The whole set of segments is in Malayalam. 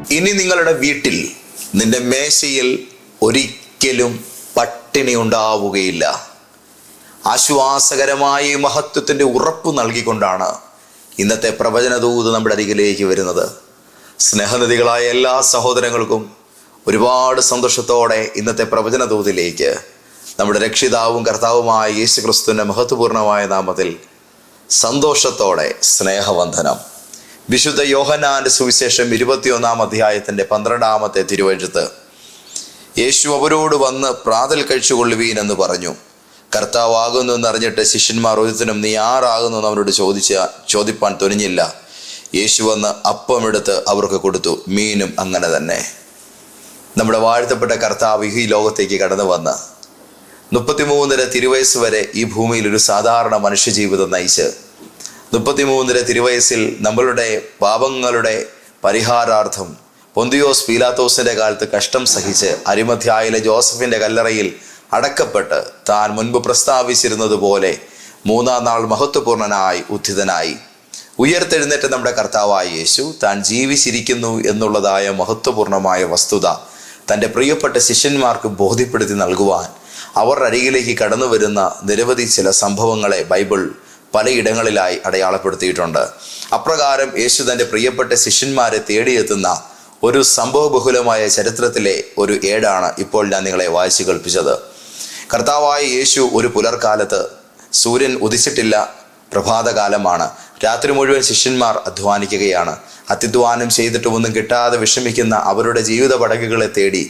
ഇനി നിങ്ങളുടെ വീട്ടിൽ നിന്റെ മേശയിൽ ഒരിക്കലും പട്ടിണി ഉണ്ടാവുകയില്ല. ആശ്വാസകരമായ മഹത്വത്തിൻ്റെ ഉറപ്പ് നൽകിക്കൊണ്ടാണ് ഇന്നത്തെ പ്രവചനദൂത് നമ്മുടെ അരികിലേക്ക് വരുന്നത്. സ്നേഹനിധികളായ എല്ലാ സഹോദരങ്ങൾക്കും ഒരുപാട് സന്തോഷത്തോടെ ഇന്നത്തെ പ്രവചനദൂതിലേക്ക് നമ്മുടെ രക്ഷിതാവും കർത്താവുമായ യേശു ക്രിസ്തുവിൻ്റെ മഹത്വപൂർണമായ നാമത്തിൽ സന്തോഷത്തോടെ സ്നേഹവന്ദനം. വിശുദ്ധ യോഹന്നാന്റെ സുവിശേഷം 21-ാം അധ്യായത്തിൻ്റെ 12-ാമത്തെ തിരുവെഴുത്ത്. യേശു അവരോട് വന്ന് പ്രാതൽ കഴിച്ചുകൊള്ളുവീൻ എന്ന് പറഞ്ഞു. കർത്താവാകുന്നു എന്നറിഞ്ഞിട്ട് ശിഷ്യന്മാർ ഒരുത്തനും നീ ആരാകുന്നു എന്ന് അവരോട് ചോദിപ്പാൻ തുനിഞ്ഞില്ല. യേശു വന്ന് അപ്പമെടുത്ത് അവർക്ക് കൊടുത്തു. മീനും അങ്ങനെ തന്നെ. നമ്മുടെ വാഴ്ത്തപ്പെട്ട കർത്താവ് ഈ ലോകത്തേക്ക് കടന്നു വന്ന് 33 തിരുവയസ്സ് വരെ ഈ ഭൂമിയിൽ ഒരു സാധാരണ മനുഷ്യജീവിതം നയിച്ച് 33 തിരുവയസ്സിൽ നമ്മളുടെ പാപങ്ങളുടെ പരിഹാരാർത്ഥം പൊന്തിയോസ് പീലാത്തോസിന്റെ കാലത്ത് കഷ്ടം സഹിച്ച് അരിമത്യായിലെ ജോസഫിന്റെ കല്ലറയിൽ അടക്കപ്പെട്ട് താൻ മുൻപ് പ്രസ്താവിച്ചിരുന്നത് പോലെ 3-ാം നാൾ മഹത്വപൂർണനായി ഉത്ഥിതനായി ഉയർത്തെഴുന്നേറ്റ് നമ്മുടെ കർത്താവായ യേശു താൻ ജീവിച്ചിരിക്കുന്നു എന്നുള്ളതായ മഹത്വപൂർണമായ വസ്തുത തൻ്റെ പ്രിയപ്പെട്ട ശിഷ്യന്മാർക്ക് ബോധ്യപ്പെടുത്തി നൽകുവാൻ അവരുടെ അരികിലേക്ക് കടന്നു വരുന്ന നിരവധി ചില സംഭവങ്ങളെ ബൈബിൾ പലയിടങ്ങളിലായി അടയാളപ്പെടുത്തിയിട്ടുണ്ട്. അപ്രകാരം യേശു തൻ്റെ പ്രിയപ്പെട്ട ശിഷ്യന്മാരെ തേടിയെത്തുന്ന ഒരു സംഭവബഹുലമായ ചരിത്രത്തിലെ ഒരു ഏടാണ് ഇപ്പോൾ ഞാൻ നിങ്ങളെ വായിച്ചു കേൾപ്പിച്ചത്. കർത്താവായ യേശു ഒരു പുലർക്കാലത്ത്, സൂര്യൻ ഉദിച്ചിട്ടില്ല, പ്രഭാതകാലമാണ്. രാത്രി മുഴുവൻ ശിഷ്യന്മാർ അധ്വാനിക്കുകയാണ്. അത്യധ്വാനം ചെയ്തിട്ടും ഒന്നും കിട്ടാതെ വിഷമിക്കുന്ന അവരുടെ ജീവിത പടകുകളെ തേടി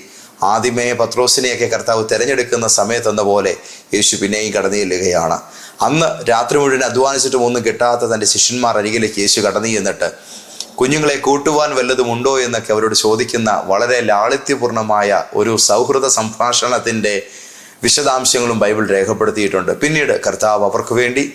ആദ്യമേ പത്രോസിനെയൊക്കെ കർത്താവ് തിരഞ്ഞെടുക്കുന്ന സമയത്തെന്ന പോലെ യേശു പിന്നെയും കടന്നു ചെല്ലുകയാണ്. അന്ന് രാത്രി മുഴുവൻ അധ്വാനിച്ചിട്ടും ഒന്നും കിട്ടാത്ത തൻ്റെ ശിഷ്യന്മാർ അരികിലേക്ക് യേശു കടന്നു ചെന്നിട്ട് കുഞ്ഞുങ്ങളെ കൂട്ടുവാൻ വല്ലതും ഉണ്ടോ എന്നൊക്കെ അവരോട് ചോദിക്കുന്ന വളരെ ലാളിത്യപൂർണമായ ഒരു സൗഹൃദ സംഭാഷണത്തിൻ്റെ വിശദാംശങ്ങളും ബൈബിൾ രേഖപ്പെടുത്തിയിട്ടുണ്ട്. പിന്നീട് കർത്താവ് അവർക്ക് വേണ്ടി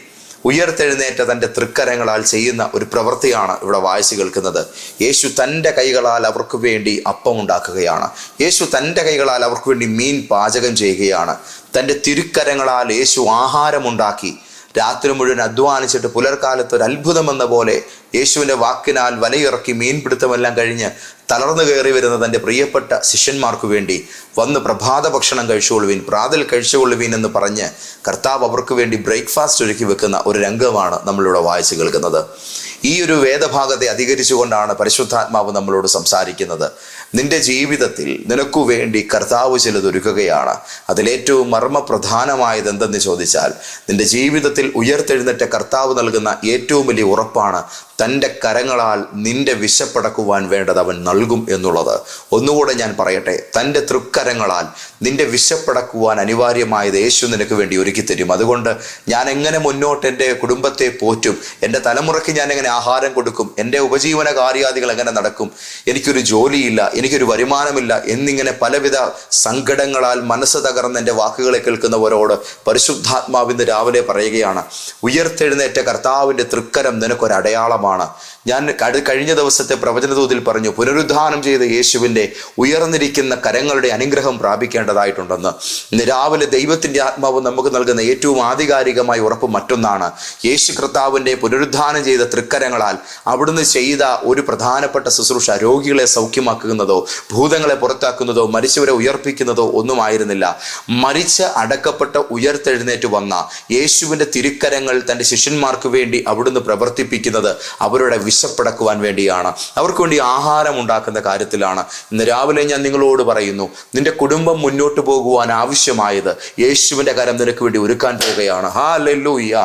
ഉയർത്തെഴുന്നേറ്റ തൻ്റെ തൃക്കരങ്ങളാൽ ചെയ്യുന്ന ഒരു പ്രവൃത്തിയാണ് ഇവിടെ വായിച്ചു കേൾക്കുന്നത്. യേശു തൻ്റെ കൈകളാൽ അവർക്ക് വേണ്ടി അപ്പം ഉണ്ടാക്കുകയാണ്. യേശു തൻ്റെ കൈകളാൽ അവർക്ക് വേണ്ടി മീൻ പാചകം ചെയ്യുകയാണ്. തൻ്റെ തിരുക്കരങ്ങളാൽ യേശു ആഹാരമുണ്ടാക്കി രാത്രി മുഴുവൻ അധ്വാനിച്ചിട്ട് പുലർക്കാലത്ത് ഒരു അത്ഭുതമെന്ന പോലെ യേശുവിൻ്റെ വാക്കിനാൽ വലയിറക്കി മീൻപിടുത്തമെല്ലാം കഴിഞ്ഞ് തളർന്നു കയറി വരുന്ന തൻ്റെ പ്രിയപ്പെട്ട ശിഷ്യന്മാർക്ക് വേണ്ടി വന്ന് പ്രഭാത ഭക്ഷണം കഴിച്ചുകൊള്ളുവീൻ, പ്രാതൽ കഴിച്ചുകൊള്ളുവീൻ എന്ന് പറഞ്ഞ് കർത്താവ് അവർക്ക് വേണ്ടി ബ്രേക്ക്ഫാസ്റ്റ് ഒരുക്കി വെക്കുന്ന ഒരു രംഗമാണ് നമ്മളിവിടെ വായിച്ചു കേൾക്കുന്നത്. ഈ ഒരു വേദഭാഗത്തെ അധികരിച്ചുകൊണ്ടാണ് പരിശുദ്ധാത്മാവ് നമ്മളോട് സംസാരിക്കുന്നത്. നിന്റെ ജീവിതത്തിൽ നിനക്കു വേണ്ടി കർത്താവ് ചിലതൊരുക്കുകയാണ്. അതിലേറ്റവും മർമ്മപ്രധാനമായത് എന്തെന്ന് ചോദിച്ചാൽ, നിന്റെ ജീവിതത്തിൽ ഉയർത്തെഴുന്നേറ്റ കർത്താവ് നൽകുന്ന ഏറ്റവും വലിയ ഉറപ്പാണ് തൻ്റെ കരങ്ങളാൽ നിന്റെ വിശപ്പടക്കുവാൻ വേണ്ടത് അവൻ നൽകും എന്നുള്ളത്. ഒന്നുകൂടെ ഞാൻ പറയട്ടെ, തൻ്റെ തൃക്കരങ്ങളാൽ നിന്റെ വിശപ്പടക്കുവാൻ അനിവാര്യമായത് യേശു നിനക്ക് വേണ്ടി ഒരുക്കി തരും. അതുകൊണ്ട് ഞാൻ എങ്ങനെ മുന്നോട്ട് എൻ്റെ കുടുംബത്തെ പോറ്റും, എൻ്റെ തലമുറയ്ക്ക് ഞാൻ എങ്ങനെ ആഹാരം കൊടുക്കും, എൻ്റെ ഉപജീവന കാര്യാദികൾ എങ്ങനെ നടക്കും, എനിക്കൊരു ജോലിയില്ല, എനിക്കൊരു വരുമാനമില്ല എന്നിങ്ങനെ പലവിധ സങ്കടങ്ങളാൽ മനസ്സ് തകർന്ന് എൻ്റെ വാക്കുകളെ കേൾക്കുന്നവരോട് പരിശുദ്ധാത്മാവിന്ന് രാവിലെ പറയുകയാണ്, ഉയർത്തെഴുന്നേറ്റ കർത്താവിൻ്റെ തൃക്കരം നിനക്കൊരടയാളമാണ്. ഞാൻ കഴിഞ്ഞ ദിവസത്തെ പ്രവചനദൂതിൽ പറഞ്ഞു, പുനരുദ്ധാനം ചെയ്ത യേശുവിൻ്റെ ഉയർന്നിരിക്കുന്ന കരങ്ങളുടെ അനുഗ്രഹം പ്രാപിക്കേണ്ടതായിട്ടുണ്ടെന്ന്. ഇന്ന് രാവിലെ ദൈവത്തിൻ്റെ ആത്മാവ് നമുക്ക് നൽകുന്ന ഏറ്റവും ആധികാരികമായ ഉറപ്പ് മറ്റൊന്നാണ്. യേശു കർത്താവിൻ്റെ പുനരുദ്ധാനം ചെയ്ത തൃക്കരങ്ങളാൽ അവിടുന്ന് ചെയ്ത ഒരു പ്രധാനപ്പെട്ട ശുശ്രൂഷ രോഗികളെ സൗഖ്യമാക്കുന്നതോ ഭൂതങ്ങളെ പുറത്താക്കുന്നതോ മരിച്ചവരെ ഉയർപ്പിക്കുന്നതോ ഒന്നുമായിരുന്നില്ല. മരിച്ച് അടക്കപ്പെട്ട ഉയർത്തെഴുന്നേറ്റ് വന്ന യേശുവിൻ്റെ തിരുക്കരങ്ങൾ തൻ്റെ ശിഷ്യന്മാർക്ക് വേണ്ടി അവിടുന്ന് പ്രവർത്തിപ്പിക്കുന്നത് അവരുടെ വിശപ്പടക്കുവാൻ വേണ്ടിയാണ്, അവർക്ക് വേണ്ടി ആഹാരം ഉണ്ടാക്കുന്ന കാര്യത്തിലാണ്. ഇന്ന് രാവിലെ ഞാൻ നിങ്ങളോട് പറയുന്നു, നിന്റെ കുടുംബം മുന്നോട്ട് പോകുവാൻ ആവശ്യമായത് യേശുവിൻ്റെ കരം നിനക്ക് വേണ്ടി ഒരുക്കാൻ പോവുകയാണ്. ഹല്ലേലൂയ.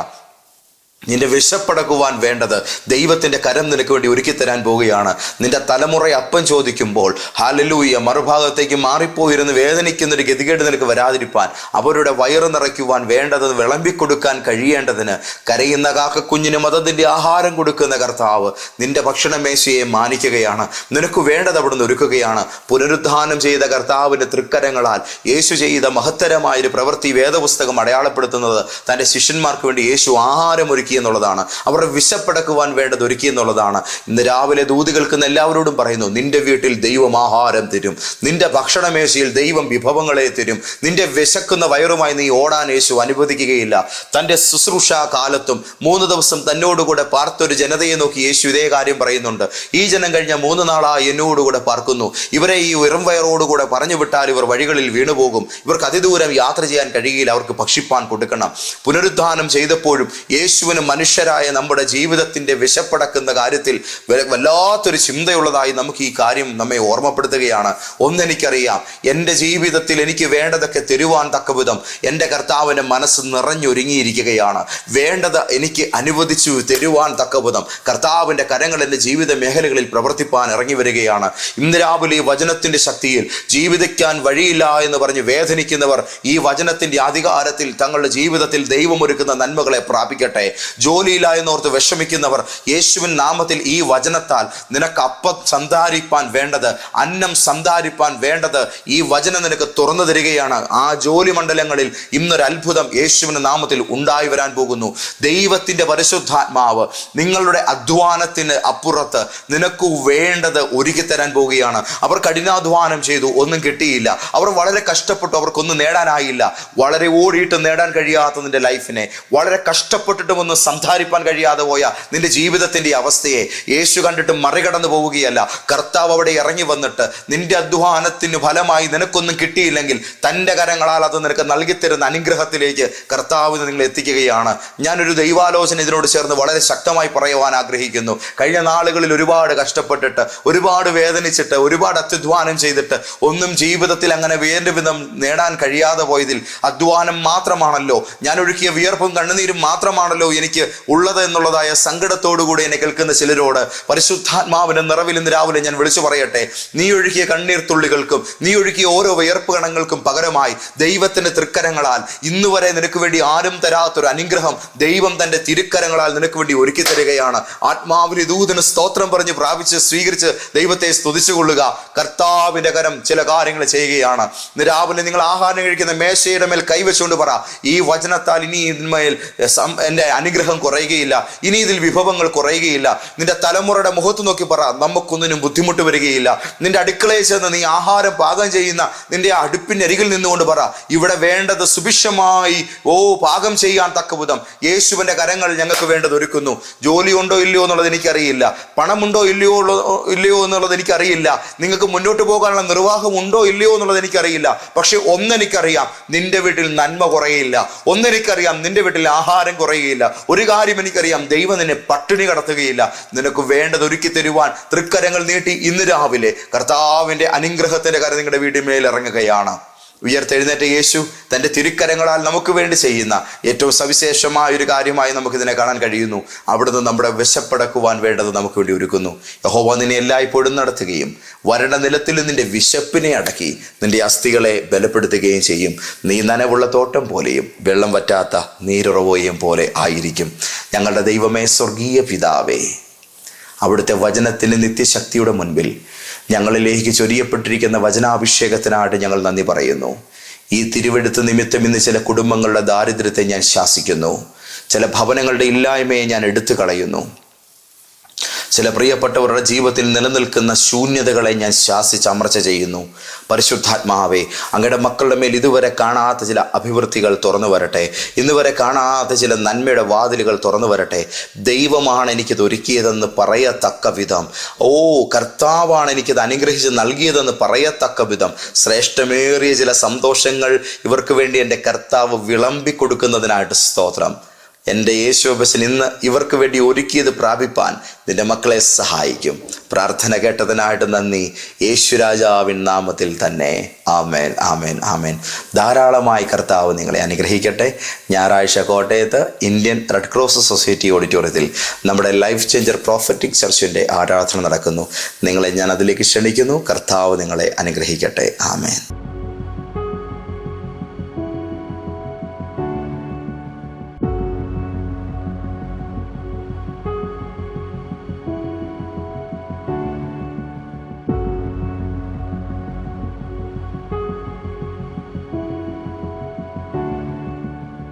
നിന്റെ വിശപ്പടക്കുവാൻ വേണ്ടത് ദൈവത്തിൻ്റെ കരം നിനക്ക് വേണ്ടി ഒരുക്കി തരാൻ പോവുകയാണ്. നിന്റെ തലമുറ അപ്പം ചോദിക്കുമ്പോൾ ഹല്ലേലൂയ മറുഭാഗത്തേക്ക് മാറിപ്പോയിരുന്ന് വേദനിക്കുന്നൊരു ഗതികേട് നിനക്ക് വരാതിരിപ്പാൻ, അവരുടെ വയറ് നിറയ്ക്കുവാൻ വേണ്ടത് വിളമ്പിക്കൊടുക്കാൻ കഴിയേണ്ടതിന് കരയുന്ന കാക്കക്കുഞ്ഞിന് മതത്തിൻ്റെ ആഹാരം കൊടുക്കുന്ന കർത്താവ് നിന്റെ ഭക്ഷണമേശയെ മാനിക്കുകയാണ്. നിനക്ക് വേണ്ടത് അവിടുന്ന് ഒരുക്കുകയാണ്. പുനരുദ്ധാനം ചെയ്ത കർത്താവിൻ്റെ തൃക്കരങ്ങളാൽ യേശു ചെയ്ത മഹത്തരമായൊരു പ്രവൃത്തി വേദപുസ്തകം അടയാളപ്പെടുത്തുന്നത് തൻ്റെ ശിഷ്യന്മാർക്ക് വേണ്ടി യേശു ആഹാരം ഒരുക്കി ഒരുക്കി എന്നുള്ളതാണ്. അവരുടെ വിശപ്പടക്കുവാൻ വേണ്ടത് ഒരുക്കി എന്നുള്ളതാണ്. ഇന്ന് രാവിലെ ദൂത് കേൾക്കുന്ന എല്ലാവരോടും പറയുന്നു, നിന്റെ വീട്ടിൽ ദൈവം ആഹാരം തരും, നിന്റെ ഭക്ഷണമേശയിൽ ദൈവം വിഭവങ്ങളെ തരും. നിന്റെ വിശക്കുന്ന വയറുമായി നീ ഓടാൻ യേശു അനുവദിക്കുകയില്ല. തൻ്റെ ശുശ്രൂഷ കാലത്തും 3 ദിവസം തന്നോടുകൂടെ പാർത്തൊരു ജനതയെ നോക്കി യേശു ഇതേ കാര്യം പറയുന്നുണ്ട്. ഈ ജനം കഴിഞ്ഞ 3 നാളായി എന്നോടുകൂടെ പാർക്കുന്നു. ഇവരെ ഈ വെറും വയറോടുകൂടെ പറഞ്ഞു വിട്ടാൽ ഇവർ വഴികളിൽ വീണുപോകും. ഇവർക്ക് അതിദൂരം യാത്ര ചെയ്യാൻ കഴിയില്ല. അവർക്ക് ഭക്ഷിപ്പാൻ കൊടുക്കണം. പുനരുദ്ധാനം ചെയ്തപ്പോഴും യേശുവിന് മനുഷ്യരായ നമ്മുടെ ജീവിതത്തിൻ്റെ വിശപ്പടക്കുന്ന കാര്യത്തിൽ വല്ലാത്തൊരു ചിന്തയുള്ളതായി നമുക്ക് ഈ കാര്യം നമ്മെ ഓർമ്മപ്പെടുത്തുകയാണ്. ഒന്നെനിക്കറിയാം, എൻ്റെ ജീവിതത്തിൽ എനിക്ക് വേണ്ടതൊക്കെ തരുവാൻ തക്കവിധം എൻ്റെ കർത്താവിൻ്റെ മനസ്സ് നിറഞ്ഞൊരുങ്ങിയിരിക്കുകയാണ്. വേണ്ടത് എനിക്ക് അനുവദിച്ചു തരുവാൻ തക്കവിധം കർത്താവിൻ്റെ കരങ്ങൾ എൻ്റെ ജീവിത മേഖലകളിൽ പ്രവർത്തിപ്പാൻ ഇറങ്ങി വരികയാണ്. ഇന്ന് രാവിലെ ഈ വചനത്തിൻ്റെ ശക്തിയിൽ ജീവിക്കാൻ വഴിയില്ല എന്ന് പറഞ്ഞ് വേദനിക്കുന്നവർ ഈ വചനത്തിൻ്റെ അധികാരത്തിൽ തങ്ങളുടെ ജീവിതത്തിൽ ദൈവമൊരുക്കുന്ന നന്മകളെ പ്രാപിക്കട്ടെ. ജോലിയില്ല എന്നോർത്ത് വിഷമിക്കുന്നവർ യേശുവിൻ നാമത്തിൽ ഈ വചനത്താൽ നിനക്ക് അപ്പം സന്ധാരിപ്പാൻ വേണ്ടത്, അന്നം സന്ധാരിപ്പാൻ വേണ്ടത് ഈ വചനം നിനക്ക് തുറന്നു തരികയാണ്. ആ ജോലി മണ്ഡലങ്ങളിൽ ഇന്നൊരു അത്ഭുതം യേശുവിൻ്റെ നാമത്തിൽ ഉണ്ടായി വരാൻ പോകുന്നു. ദൈവത്തിൻ്റെ പരിശുദ്ധാത്മാവ് നിങ്ങളുടെ അധ്വാനത്തിന് അപ്പുറത്ത് നിനക്ക് വേണ്ടത് ഒരുക്കി തരാൻ പോവുകയാണ്. അവർ കഠിനാധ്വാനം ചെയ്തു, ഒന്നും കിട്ടിയില്ല. അവർ വളരെ കഷ്ടപ്പെട്ടു, അവർക്കൊന്നും നേടാനായില്ല. വളരെ ഓടിയിട്ട് നേടാൻ കഴിയാത്ത നിന്റെ ലൈഫിനെ, വളരെ കഷ്ടപ്പെട്ടിട്ടും ഒന്നും സംസാരിപ്പാൻ കഴിയാതെ പോയ നിന്റെ ജീവിതത്തിൻ്റെ അവസ്ഥയെ യേശു കണ്ടിട്ട് മറികടന്നു പോവുകയല്ല. കർത്താവ് അവിടെ ഇറങ്ങി വന്നിട്ട് നിന്റെ അധ്വാനത്തിന് ഫലമായി നിനക്കൊന്നും കിട്ടിയില്ലെങ്കിൽ തൻ്റെ കരങ്ങളാൽ അത് നിനക്ക് നൽകിത്തരുന്ന അനുഗ്രഹത്തിലേക്ക് കർത്താവ് നിങ്ങൾ എത്തിക്കുകയാണ്. ഞാനൊരു ദൈവാലോചന ഇതിനോട് ചേർന്ന് വളരെ ശക്തമായി പറയുവാൻ ആഗ്രഹിക്കുന്നു. കഴിഞ്ഞ നാളുകളിൽ ഒരുപാട് കഷ്ടപ്പെട്ടിട്ട്, ഒരുപാട് വേദനിച്ചിട്ട്, ഒരുപാട് അത്യുധ്വാനം ചെയ്തിട്ട് ഒന്നും ജീവിതത്തിൽ അങ്ങനെ വേണ്ട വിധം നേടാൻ കഴിയാതെ പോയതിൽ അധ്വാനം മാത്രമാണല്ലോ, ഞാൻ ഒഴുക്കിയ വിയർപ്പും കണ്ണുനീരും മാത്രമാണല്ലോ എനിക്ക് ഉള്ളത് എന്നുള്ളതായ സങ്കടത്തോടുകൂടി എന്നെ കേൾക്കുന്ന ചിലരോട് പരിശുദ്ധാത്മാവിന്റെ നിറവിൽ ഇന്ന് രാവിലെ ഞാൻ വിളിച്ചു പറയട്ടെ, നീ ഒഴുക്കിയ കണ്ണീർ തുള്ളികൾക്കും നീ ഒഴുക്കിയ ഓരോ വിയർപ്പ് കണങ്ങൾക്കും പകരമായി ദൈവത്തിന്റെ തൃക്കരങ്ങളാൽ ഇന്നുവരെ നിനക്ക് വേണ്ടി ആരും തരാത്തൊരു അനുഗ്രഹം ദൈവം തന്റെ തിരുക്കരങ്ങളാൽ നിനക്ക് വേണ്ടി ഒരുക്കി തരികയാണ്. ആത്മാവിന് ദൂതന് സ്തോത്രം പറഞ്ഞ് പ്രാപിച്ച് സ്വീകരിച്ച് ദൈവത്തെ സ്തുതിച്ചുകൊള്ളുക. കർത്താവിന്റെ കരം ചില കാര്യങ്ങൾ ചെയ്യുകയാണ്. ഇന്ന് രാവിലെ നിങ്ങൾ ആഹാരം കഴിക്കുന്ന മേശയുടെ മേൽ കൈവച്ചുകൊണ്ട് പറ, ഈ വചനത്താൽ ഇനി ഇതിന്മേൽ എൻ്റെ അനുഗ്രഹം കുറയുകയില്ല, ഇനി ഇതിൽ വിഭവങ്ങൾ കുറയുകയില്ല. നിന്റെ തലമുറയുടെ മുഖത്ത് നോക്കി പറ, നമുക്കൊന്നിനും ബുദ്ധിമുട്ട് വരികയില്ല. നിന്റെ അടുക്കളയിൽ ചെന്ന് നീ ആഹാരം പാകം ചെയ്യുന്ന നിന്റെ അടുപ്പിൻ്റെ അരികിൽ നിന്നുകൊണ്ട് പറ, ഇവിടെ വേണ്ടത് സുഭിക്ഷമായി പാകം ചെയ്യാൻ തക്കവിധം യേശുവിൻ്റെ കരങ്ങൾ ഞങ്ങൾക്ക് വേണ്ടത് ഒരുക്കുന്നു. ജോലി ഉണ്ടോ ഇല്ലയോ എന്നുള്ളത് എനിക്കറിയില്ല, പണമുണ്ടോ ഇല്ലയോ എന്നുള്ളത് എനിക്കറിയില്ല, നിങ്ങൾക്ക് മുന്നോട്ട് പോകാനുള്ള നിർവാഹം ഉണ്ടോ ഇല്ലയോ എന്നുള്ളത് എനിക്കറിയില്ല. പക്ഷെ ഒന്നെനിക്കറിയാം, നിന്റെ വീട്ടിൽ നന്മ കുറയില്ല. ഒന്നെനിക്കറിയാം, നിന്റെ വീട്ടിൽ ആഹാരം കുറയുകയില്ല. ഒരു കാര്യം എനിക്കറിയാം, ദൈവം നിന്നെ പട്ടിണി കടത്തുകയില്ല. നിനക്ക് വേണ്ടത് ഒരുക്കി തരുവാൻ തൃക്കരങ്ങൾ നീട്ടി ഇന്ന് രാവിലെ കർത്താവിൻ്റെ അനുഗ്രഹത്തിൻ്റെ കരം നിങ്ങളുടെ വീട്ടിൽ മേൽ ഇറങ്ങുകയാണ്. ഉയർത്തെഴുന്നേറ്റ യേശു തൻ്റെ തിരുക്കരങ്ങളാൽ നമുക്ക് വേണ്ടി ചെയ്യുന്ന ഏറ്റവും സവിശേഷമായ ഒരു കാര്യമായി നമുക്കിതിനെ കാണാൻ കഴിയുന്നു. അവിടുന്ന് നമ്മുടെ വിശപ്പടക്കുവാൻ വേണ്ടത് നമുക്ക് വേണ്ടി ഒരുക്കുന്നു. യഹോവ നിന്നെ എല്ലായ്പ്പോഴും നടത്തുകയും വരണ്ട നിലത്തിൽ നിന്റെ വിശപ്പിനെ അടക്കി നിന്റെ അസ്ഥികളെ ബലപ്പെടുത്തുകയും ചെയ്യും. നീ നനവുള്ള തോട്ടം പോലെയും വെള്ളം വറ്റാത്ത നീരുറവോയും പോലെ ആയിരിക്കും. ഞങ്ങളുടെ ദൈവമേ, സ്വർഗീയ പിതാവേ, അവിടുത്തെ വചനത്തിൻ്റെ നിത്യശക്തിയുടെ മുൻപിൽ ഞങ്ങളിലേക്ക് ചൊരിയപ്പെട്ടിരിക്കുന്ന വചനാഭിഷേകത്തിനായിട്ട് ഞങ്ങൾ നന്ദി പറയുന്നു. ഈ തിരുവെടുത്ത് നിമിത്തം ഇന്ന് ചില കുടുംബങ്ങളുടെ ദാരിദ്ര്യത്തെ ഞാൻ ശാസിക്കുന്നു. ചില ഭവനങ്ങളുടെ ഇല്ലായ്മയെ ഞാൻ എടുത്തു കളയുന്നു. ചില പ്രിയപ്പെട്ടവരുടെ ജീവിതത്തിൽ നിലനിൽക്കുന്ന ശൂന്യതകളെ ഞാൻ ശാസിച്ചമർച്ച ചെയ്യുന്നു. പരിശുദ്ധാത്മാവേ, അങ്ങയുടെ മക്കളുടെ മേൽ ഇതുവരെ കാണാത്ത ചില അഭിവൃദ്ധികൾ തുറന്നു വരട്ടെ. ഇന്നുവരെ കാണാത്ത ചില നന്മയുടെ വാതിലുകൾ തുറന്നു വരട്ടെ. ദൈവമാണ് എനിക്കിത് ഒരുക്കിയതെന്ന് പറയത്തക്ക വിധം, കർത്താവാണ് എനിക്കിത് അനുഗ്രഹിച്ച് നൽകിയതെന്ന് പറയത്തക്ക വിധം ശ്രേഷ്ഠമേറിയ ചില സന്തോഷങ്ങൾ ഇവർക്ക് വേണ്ടി എൻ്റെ കർത്താവ് വിളമ്പിക്കൊടുക്കുന്നതിനായിട്ട് സ്തോത്രം. എൻ്റെ യേശുബസൻ ഇന്ന് ഇവർക്ക് വേണ്ടി ഒരുക്കിയത് പ്രാപിപ്പാൻ നിന്റെ മക്കളെ സഹായിക്കും. പ്രാർത്ഥന കേട്ടതിനായിട്ട് നന്ദി, യേശുരാജാവിൻ നാമത്തിൽ തന്നെ. ആമേൻ, ആമേൻ, ആമേൻ. ധാരാളമായി കർത്താവ് നിങ്ങളെ അനുഗ്രഹിക്കട്ടെ. ഞായറാഴ്ച കോട്ടയത്ത് ഇന്ത്യൻ റെഡ് ക്രോസ് സൊസൈറ്റി ഓഡിറ്റോറിയത്തിൽ നമ്മുടെ ലൈഫ് ചേഞ്ചർ പ്രോഫറ്റിക് ചർച്ചിൻ്റെ ആരാധന നടക്കുന്നു. നിങ്ങളെ ഞാൻ അതിലേക്ക് ക്ഷണിക്കുന്നു. കർത്താവ് നിങ്ങളെ അനുഗ്രഹിക്കട്ടെ. ആമേൻ.